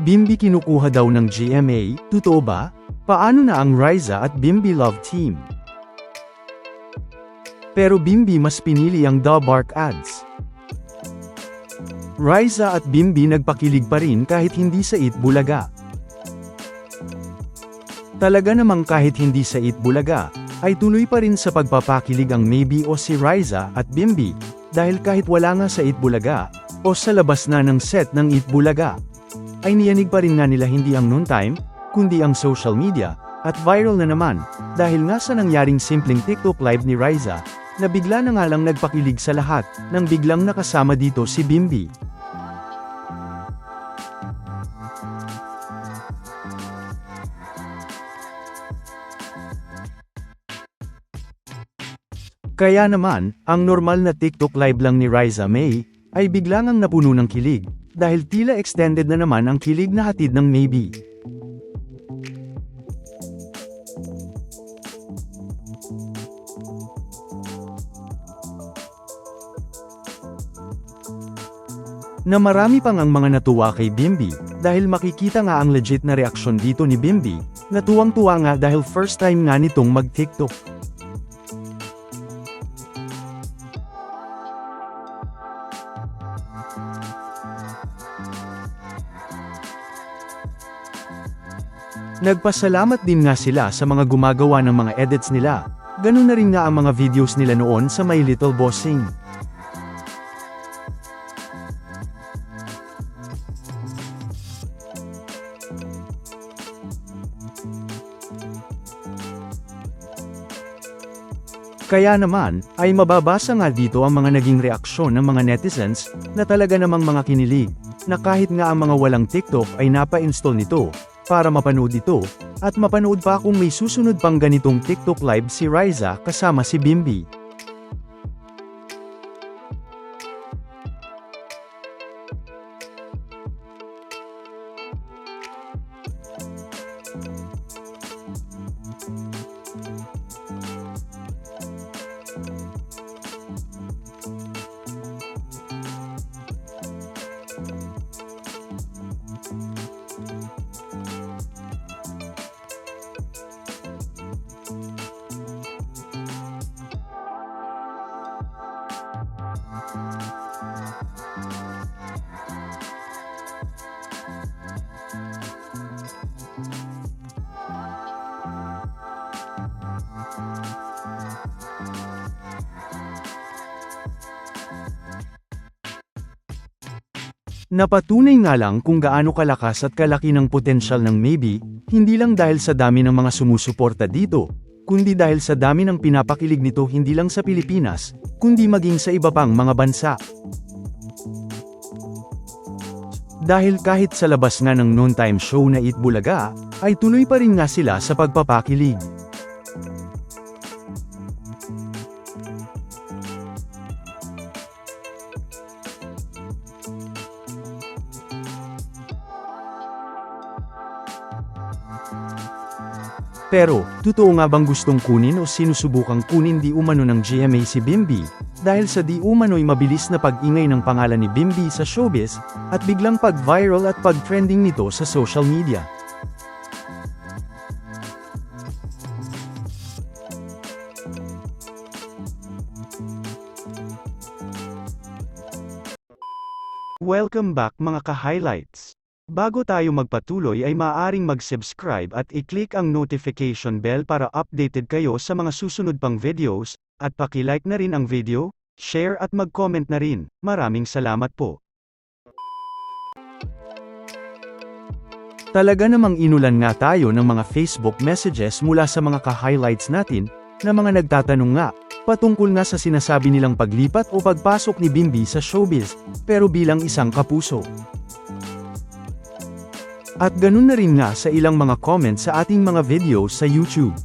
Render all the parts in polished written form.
Bimbi kinukuha daw ng GMA, totoo ba? Paano na ang Riza at Bimbi love team? Pero Bimbi mas pinili ang The Bark ads. Riza at Bimbi nagpakilig pa rin kahit hindi sa Eat Bulaga. Talaga namang kahit hindi sa Eat Bulaga, ay tuloy pa rin sa pagpapakilig ang Maybe o si Riza at Bimbi, dahil kahit wala nga sa Eat Bulaga, o sa labas na ng set ng Eat Bulaga, ay niyanig pa rin nga nila hindi ang noontime, kundi ang social media, at viral na naman, dahil nga sa nangyaring simpleng TikTok live ni Riza, na bigla na nga lang nagpakilig sa lahat, nang biglang nakasama dito si Bimbi. Kaya naman, ang normal na TikTok live lang ni Riza May, ay biglang ang napuno ng kilig, dahil tila extended na naman ang kilig na hatid ng Maybe. Na marami pang ang mga natuwa kay Bimbi, dahil makikita nga ang legit na reaksyon dito ni Bimbi, na tuwang-tuwa nga dahil first time nga nitong mag-TikTok. Nagpasalamat din nga sila sa mga gumagawa ng mga edits nila, ganun na rin nga ang mga videos nila noon sa My Little Bossing. Kaya naman, ay mababasa nga dito ang mga naging reaksyon ng mga netizens, na talaga namang mga kinilig, na kahit nga ang mga walang TikTok ay napa-install nito, para mapanood ito, at mapanood pa kung may susunod pang ganitong TikTok live si Riza kasama si Bimbi. Napatunay nga lang kung gaano kalakas at kalaki ng potensyal ng Maybe, hindi lang dahil sa dami ng mga sumusuporta dito, kundi dahil sa dami ng pinapakilig nito hindi lang sa Pilipinas, kundi maging sa iba pang mga bansa. Dahil kahit sa labas nga ng noontime show na Eat Bulaga, ay tuloy pa rin nga sila sa pagpapakilig. Pero, totoo nga bang gustong kunin o sinusubukang kunin di umano ng GMA si Bimbi, dahil sa di umano'y mabilis na pag-ingay ng pangalan ni Bimbi sa showbiz, at biglang pag-viral at pag-trending nito sa social media? Welcome back mga ka-highlights! Bago tayo magpatuloy ay maaaring mag-subscribe at i-click ang notification bell para updated kayo sa mga susunod pang videos, at paki-like na rin ang video, share at mag-comment na rin. Maraming salamat po. Talaga namang inulan nga tayo ng mga Facebook messages mula sa mga ka-highlights natin, na mga nagtatanong nga, patungkol nga sa sinasabi nilang paglipat o pagpasok ni Bimbi sa showbiz, pero bilang isang kapuso. At ganun na rin nga sa ilang mga comments sa ating mga videos sa YouTube.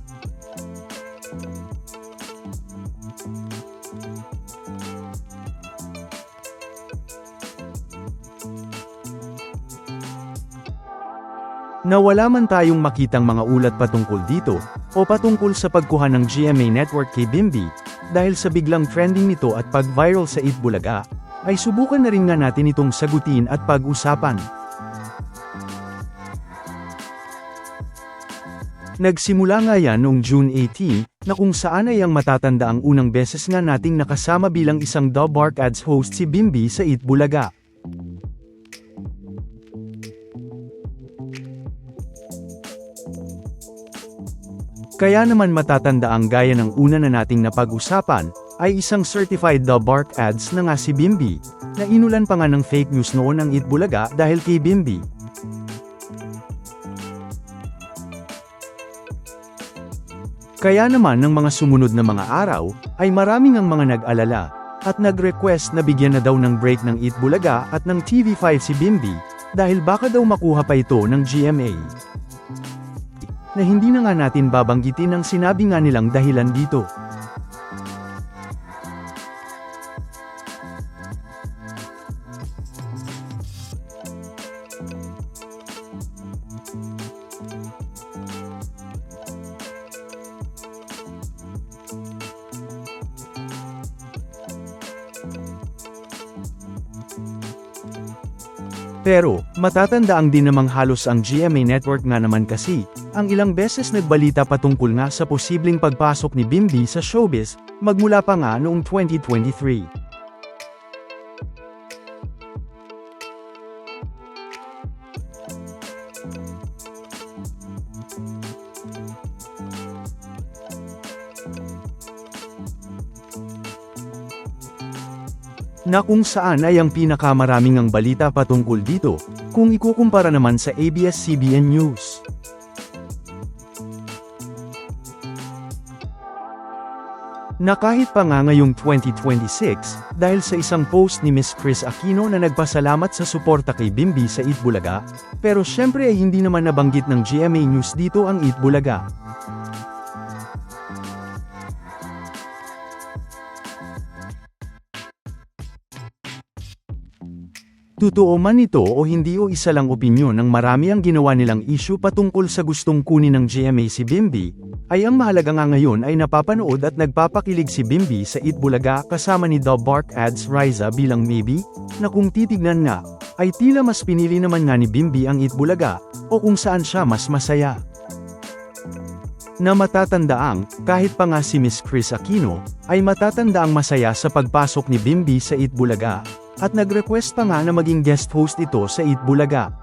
Na wala man tayong makitang mga ulat patungkol dito, o patungkol sa pagkuha ng GMA Network kay Bimbi, dahil sa biglang trending nito at pag-viral sa Eat Bulaga, ay subukan na rin nga natin itong sagutin at pag-usapan. Nagsimula nga yan noong June 18, na kung saan ay ang matatanda ang unang beses nga nating nakasama bilang isang The Bark Ads host si Bimby sa Eat Bulaga. Kaya naman matatanda ang gaya ng una na nating napag-usapan, ay isang certified The Bark Ads na nga si Bimby, na inulan pa nga ng fake news noon ang Eat Bulaga dahil kay Bimby. Kaya naman ng mga sumunod na mga araw, ay maraming ang mga nag-alala, at nag-request na bigyan na daw ng break ng Eat Bulaga at ng TV5 si Bimby, dahil baka daw makuha pa ito ng GMA. Na hindi na nga natin babanggitin ang sinabi nga nilang dahilan dito. Pero, matatandaan din namang halos ang GMA Network nga naman kasi, ang ilang beses nagbalita patungkol nga sa posibleng pagpasok ni Bimby sa showbiz, magmula pa nga noong 2023. Na kung saan ay ang pinakamaraming ang balita patungkol dito, kung ikukumpara naman sa ABS-CBN News. Na kahit pa nga ngayong 2026, dahil sa isang post ni Miss Kris Aquino na nagpasalamat sa suporta kay Bimby sa Eat Bulaga, pero syempre ay hindi naman nabanggit ng GMA News dito ang Eat Bulaga. Totoo man ito o hindi o isa lang opinyon ng marami ang ginawa nilang issue patungkol sa gustong kunin ng GMA si Bimby, ay ang mahalaga nga ngayon ay napapanood at nagpapakilig si Bimby sa Eat Bulaga kasama ni The Bark Ads Riza bilang maybe, na kung titignan nga, ay tila mas pinili naman nga ni Bimby ang Eat Bulaga, o kung saan siya mas masaya. Na matatandaang, kahit pa nga si Miss Kris Aquino, ay matatandaang masaya sa pagpasok ni Bimby sa Eat Bulaga, at nag-request pa nga na maging guest host ito sa Eat Bulaga.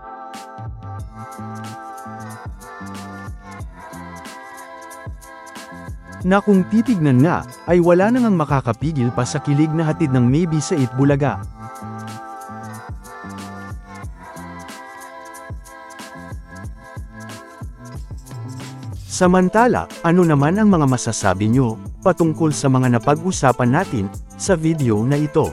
Na kung titignan nga, ay wala nang makakapigil pa sa kilig na hatid ng maybe sa Eat Bulaga. Samantala, ano naman ang mga masasabi nyo patungkol sa mga napag-usapan natin sa video na ito?